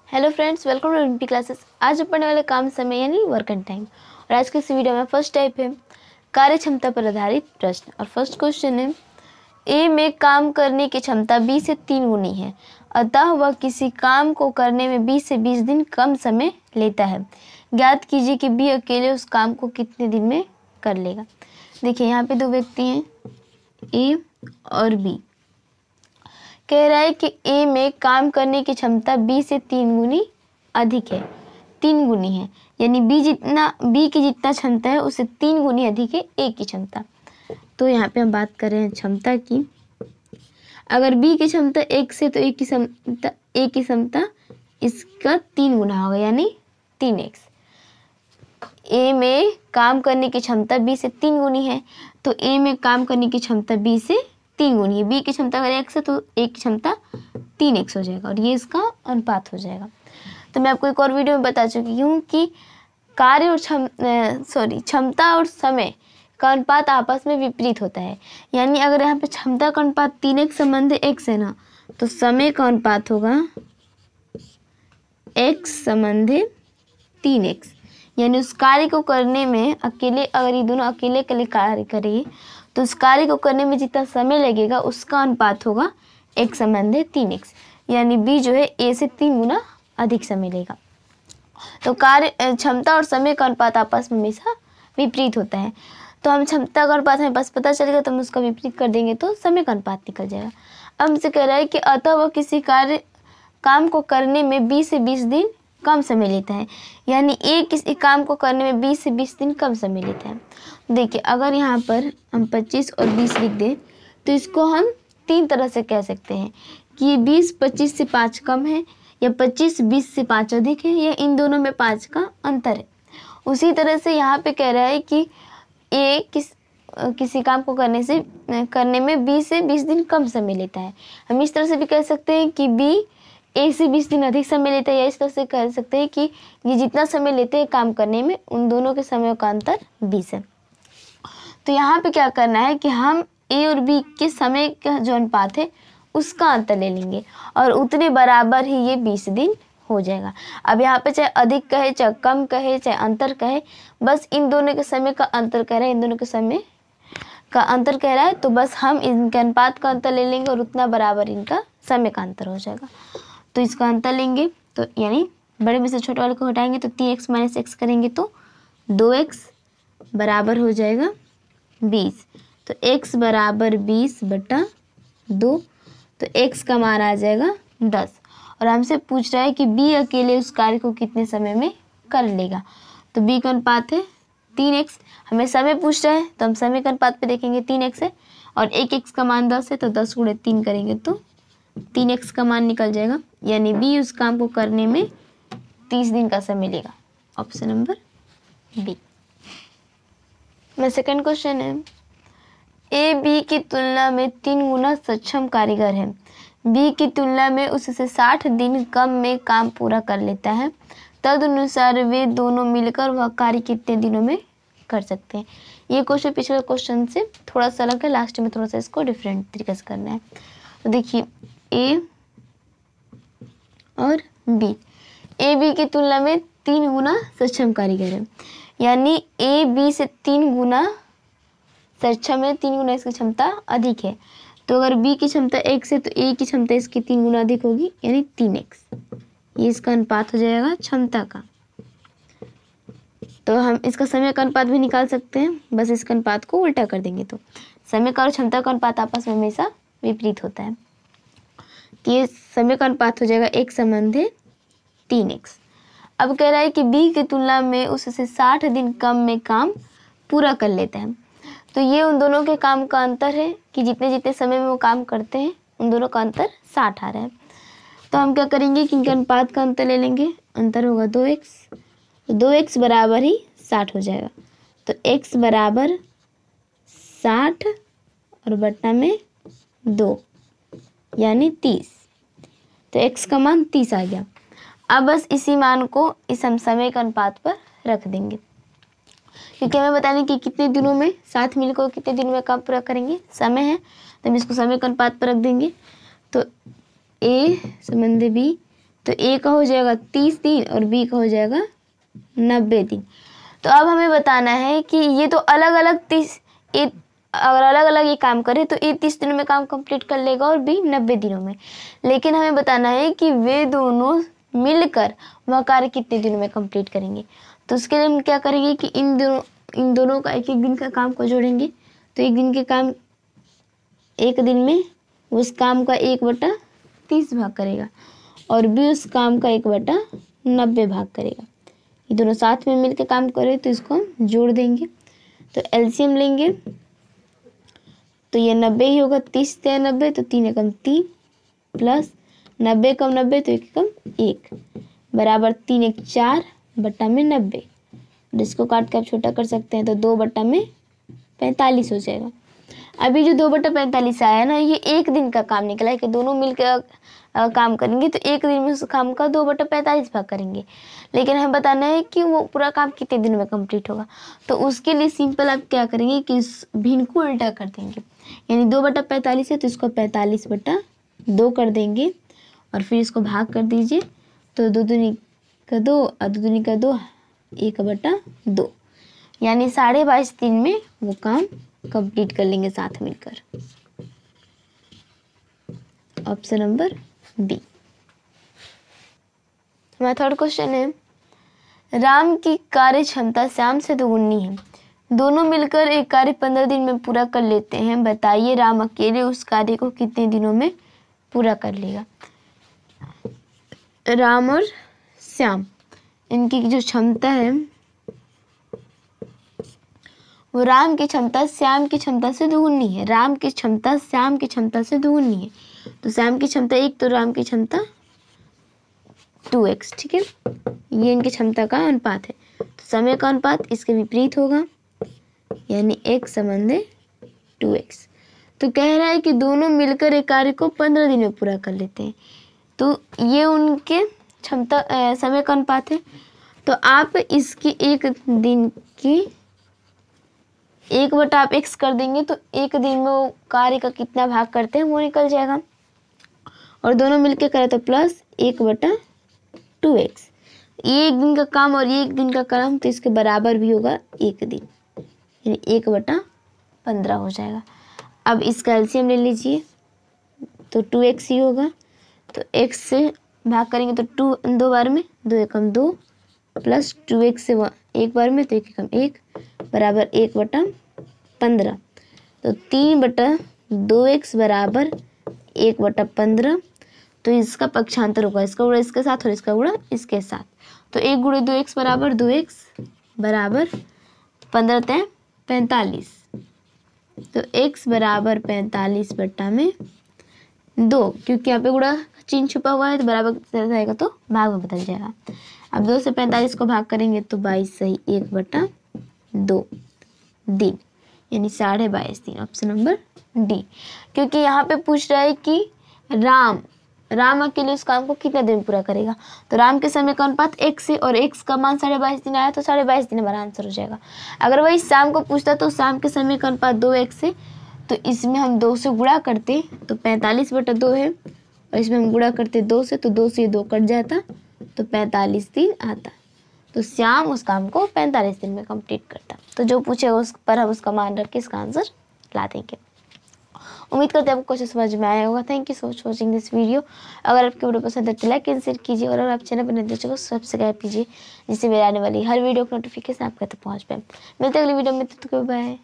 Hello friends, welcome to Olympy classes. आज हम पढ़ने वाले काम समय यानी वर्क एंड टाइम। और आज के इस वीडियो में फर्स्ट टाइप है कार्य क्षमता पर आधारित प्रश्न। और फर्स्ट क्वेश्चन है, ए में काम करने की क्षमता बी से 3 गुनी है, अतः वह किसी काम को करने में 20 से 20 दिन कम समय लेता है। ज्ञात कीजिए कि बी अकेले उस काम को कितने दिन में कर लेगा। देखिए यहाँ पे दो व्यक्ति हैं, ए और बी। कह रहा है कि ए में काम करने की क्षमता बी से 3 गुनी अधिक है, 3 गुनी है, यानी बी की जितना क्षमता है उससे 3 गुनी अधिक है ए की क्षमता। तो यहाँ पे हम बात कर रहे हैं क्षमता की। अगर बी की क्षमता 1 से तो ए की क्षमता इसका 3 गुना होगा, यानी 3x। ए में काम करने की क्षमता बी से 3 गुनी है, तो ए में काम करने की क्षमता बी से 3 गुनी है। बी की क्षमता अगर x है तो ए की क्षमता 3x हो जाएगा, और ये इसका अनुपात हो जाएगा। तो मैं आपको एक और वीडियो में बता चुकी हूँ कि कार्य और क्षमता और समय का अनुपात आपस में विपरीत होता है। यानी अगर यहाँ पे क्षमता का अनुपात 3x संबंध x है ना, तो समय का अनुपात होगा x संबंध 3x। यानी उस कार्य को करने में अकेले, अगर ये दोनों अकेले अकेले कार्य करें तो उस कार्य को करने में जितना समय लगेगा उसका अनुपात होगा x संबंध 3x। यानी b जो है a से 3 गुना अधिक समय लेगा। तो कार्य क्षमता और समय का अनुपात आपस में हमेशा विपरीत होता है। तो हम क्षमता का अनुपात हमें पास पता चलेगा तो हम उसका विपरीत कर देंगे तो समय का अनुपात निकल जाएगा। अब हमसे कह रहा है कि अतः वह किसी काम को करने में 20 से 20 दिन कम समय लेता है। यानी ए किसी काम को करने में 20 से 20 दिन कम समय लेता है। देखिए अगर यहाँ पर हम 25 और 20 लिख दें तो इसको हम 3 तरह से कह सकते हैं कि ये 20 25 से 5 कम है, या 25 20 से 5 अधिक है, या इन दोनों में 5 का अंतर है। उसी तरह से यहाँ पे कह रहा है कि ए किसी काम को करने में 20 से 20 दिन कम समय लेता है। हम इस तरह से भी कह सकते हैं कि बी ए से 20 दिन अधिक समय लेता है, या इस तरह से कह सकते हैं कि ये जितना समय लेते हैं काम करने में उन दोनों के समय का अंतर 20 है। तो यहाँ पे क्या करना है कि हम ए और बी के समय का जो अनुपात है उसका अंतर ले लेंगे, और उतने बराबर ही ये 20 दिन हो जाएगा। अब यहाँ पे चाहे अधिक कहे चाहे कम कहे चाहे अंतर कहे, बस इन दोनों के समय का अंतर कह रहा है, इन दोनों के समय का अंतर कह रहा है, तो बस हम इनके अनुपात का अंतर ले लेंगे और उतना बराबर इनका समय का अंतर हो जाएगा। तो इसका अंतर लेंगे तो यानी बड़े में से छोटे वाले को हटाएंगे तो 3x माइनस x करेंगे तो 2x बराबर हो जाएगा 20। तो x बराबर 20/2, तो x का मान आ जाएगा 10। और हमसे पूछ रहा है कि b अकेले उस कार्य को कितने समय में कर लेगा। तो b का अनुपात है 3x। हमें समय पूछ रहा है तो हम समय का अनुपात पे देखेंगे 3x है, और 1x का मान 10 है, तो 10 × 3 करेंगे तो 3x का मान निकल जाएगा। यानी b उस काम को करने में 30 दिन का समय लेगा। Option number B. Second question है, ए बी की तुलना में 3 गुना सक्षम कारीगर है। बी की तुलना में उससे 60 दिन कम में काम पूरा कर लेता है। तदनुसार वे दोनों मिलकर वह कार्य कितने दिनों में कर सकते हैं। ये क्वेश्चन पिछले क्वेश्चन से थोड़ा सा अलग है, लास्ट में थोड़ा सा इसको डिफरेंट तरीके से करना है। तो देखिए ए और बी, ए बी की तुलना में 3 गुना सक्षम कारीगर है, यानी ए बी से 3 गुना सक्षम है, 3 गुना इसकी क्षमता अधिक है। तो अगर बी की क्षमता x है तो ए की क्षमता इसकी 3 गुना अधिक होगी, यानी 3x। ये इसका अनुपात हो जाएगा क्षमता का। तो हम इसका समय का अनुपात भी निकाल सकते हैं, बस इसका अनुपात को उल्टा कर देंगे तो समय का और क्षमता का अनुपात आपस में हमेशा विपरीत होता है। तो ये समय का अनुपात हो जाएगा x संबंध 3x। अब कह रहा है कि b की तुलना में उससे 60 दिन कम में काम पूरा कर लेता है। तो ये उन दोनों के काम का अंतर है कि जितने जितने समय में वो काम करते हैं उन दोनों का अंतर 60 आ रहा है। तो हम क्या करेंगे कि इनके अनुपात का अंतर ले लेंगे, अंतर होगा 2x, 2x बराबर ही 60 हो जाएगा। तो x बराबर 60 और बट्टा में 2 यानी 30। तो x का मान 30 आ गया। अब बस इसी मान को इस हम समय के अनुपात पर रख देंगे, क्योंकि हमें बताने कि कितने दिनों में साथ मिलकर कितने दिनों में काम पूरा करेंगे, समय है, तो हम इसको समय के अनुपात पर रख देंगे। तो a संबंध b तो ए का हो जाएगा 30 दिन और बी का हो जाएगा 90 दिन। तो अब हमें बताना है कि ये तो अलग अलग 30 अगर अलग अलग ये काम करे तो ए 30 दिनों में काम कंप्लीट कर लेगा और बी 90 दिनों में, लेकिन हमें बताना है कि वे दोनों मिलकर वह कार्य कितने दिनों में कंप्लीट करेंगे। तो उसके लिए हम क्या करेंगे कि इन दोनों का एक एक दिन का काम को जोड़ेंगे। तो एक दिन के काम एक दिन में उस काम का 1/30 भाग करेगा और बी उस काम का 1/90 भाग करेगा। ये दोनों साथ में मिलकर काम करे तो इसको हम जोड़ देंगे। तो एलसीएम लेंगे तो ये 90 ही होगा। 30 से 90 तो 3 एकम 3 प्लस 90 कम 90 तो 1 एकम 1 बराबर 3 एक 4 बट्टा में 90। इसको काट के आप छोटा कर सकते हैं तो 2/45 हो जाएगा। अभी जो 2/45 आया ना, ये एक दिन का काम निकला है कि दोनों मिलकर काम करेंगे तो एक दिन में उस काम का 2/45 भाग करेंगे, लेकिन हमें बताना है कि वो पूरा काम कितने दिन में कंप्लीट होगा। तो उसके लिए सिंपल आप क्या करेंगे कि इस भिन्न को उल्टा कर देंगे, यानी 2/45 है तो इसको 45/2 कर देंगे और फिर इसको भाग कर दीजिए। तो 2 दूनी का 2 और 2 दूनी का 2 1/2, यानी 22.5 दिन में वो काम कंप्लीट कर लेंगे साथ मिलकर। Option number B. हमारा थर्ड क्वेश्चन है, राम की कार्य क्षमता श्याम से दोगुनी है, दोनों मिलकर एक कार्य 15 दिन में पूरा कर लेते हैं, बताइए राम अकेले उस कार्य को कितने दिनों में पूरा कर लेगा। राम और श्याम, इनकी जो क्षमता है वो राम की क्षमता श्याम की क्षमता से दोगुनी है। राम की क्षमता श्याम की क्षमता से दोगुनी है, तो श्याम की क्षमता 1 तो राम की क्षमता 2x, ठीक है। ये इनकी क्षमता का अनुपात है, तो समय का अनुपात इसके विपरीत होगा, यानी x संबंध 2x। तो कह रहा है कि दोनों मिलकर एक कार्य को 15 दिन में पूरा कर लेते हैं, तो ये उनके क्षमता समय का अनुपात है। तो आप इसकी एक दिन की 1/x कर देंगे तो एक दिन में वो कार्य का कितना भाग करते हैं वो निकल जाएगा, और दोनों मिलकर करें तो प्लस 1/2x। ये एक दिन का काम और ये एक दिन का काम, तो इसके बराबर भी होगा एक दिन, यानी 1/15 हो जाएगा। अब इसका एलसीएम ले लीजिए तो 2x ही होगा, तो x से भाग करेंगे तो 2 2 बार में 2 एकम 2 प्लस 2x से 1 बार में तो 1 एकम 1 बराबर 1/15। तो 3/2x बराबर 1/15। तो इसका पक्षांतर होगा, इसका गुणा इसके साथ और इसका गुणा इसके साथ, तो 1 × 2x बराबर 2x बराबर 15 × 45। तो x बराबर 45/2, क्योंकि यहाँ पे गुणा चिन्ह छुपा हुआ है तो बराबर जाएगा तो भाग में बदल जाएगा। अब 2 से 45 को भाग करेंगे तो 22 सही 1/2 दिन, यानी 22.5 दिन। ऑप्शन नंबर डी, क्योंकि यहाँ पे पूछ रहा है कि राम अकेले उस काम को कितने दिन पूरा करेगा। तो राम के समय का अनुपात x से और x का मान 22.5 दिन आया तो 22.5 दिन हमारा आंसर हो जाएगा। अगर वही शाम को पूछता तो शाम के समय का अनुपात 2x से, तो इसमें हम 2 से गुणा करते तो 45/2 है, और इसमें हम गुणा करते 2 से, तो 2 से 2 कट जाता तो 45 दिन आता। तो श्याम उस काम को 45 दिन में कंप्लीट करता। तो जो पूछेगा उस पर हम उसका मान रख के इसका आंसर ला देंगे। उम्मीद करते हैं आपको क्वेश्चन समझ में आया होगा। Thank you so much watching this video. अगर आपको वीडियो पसंद है तो लाइक एंड शेयर कीजिए, और अगर आप चैनल पर नए तो सब्सक्राइब कीजिए, जिससे मेरे आने वाली हर वीडियो की नोटिफिकेशन आपके तक पहुँच पाए। मिलते हैं अगली वीडियो में, तब तक बाय।